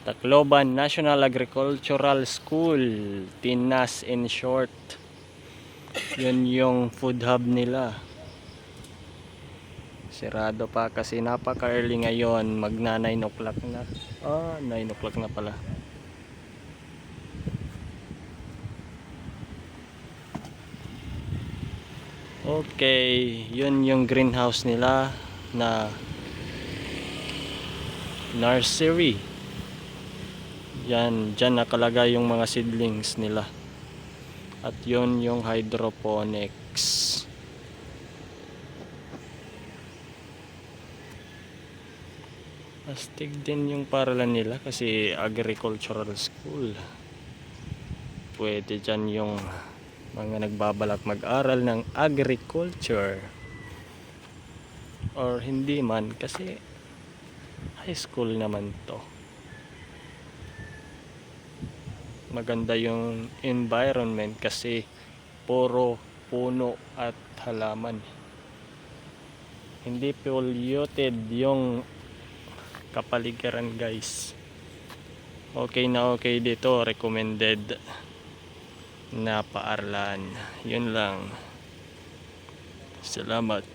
Tacloban National Agricultural School, TNAS in short. Yun yung food hub nila. Sirado pa kasi napaka-early ngayon, magna 9 o'clock na. 9 o'clock na pala. Okay, yun yung greenhouse nila na nursery. Yan, dyan nakalagay yung mga seedlings nila. At yun yung hydroponics. Astig din yung paralan nila kasi agricultural school. Pwede dyan yung mga nagbabalak mag-aral ng agriculture. Or hindi man kasi high school naman to. Maganda yung environment kasi puro puno at halaman. Hindi polluted yung kapaligiran, guys. Okay na okay dito, recommended na paaralan. Yun lang. Salamat.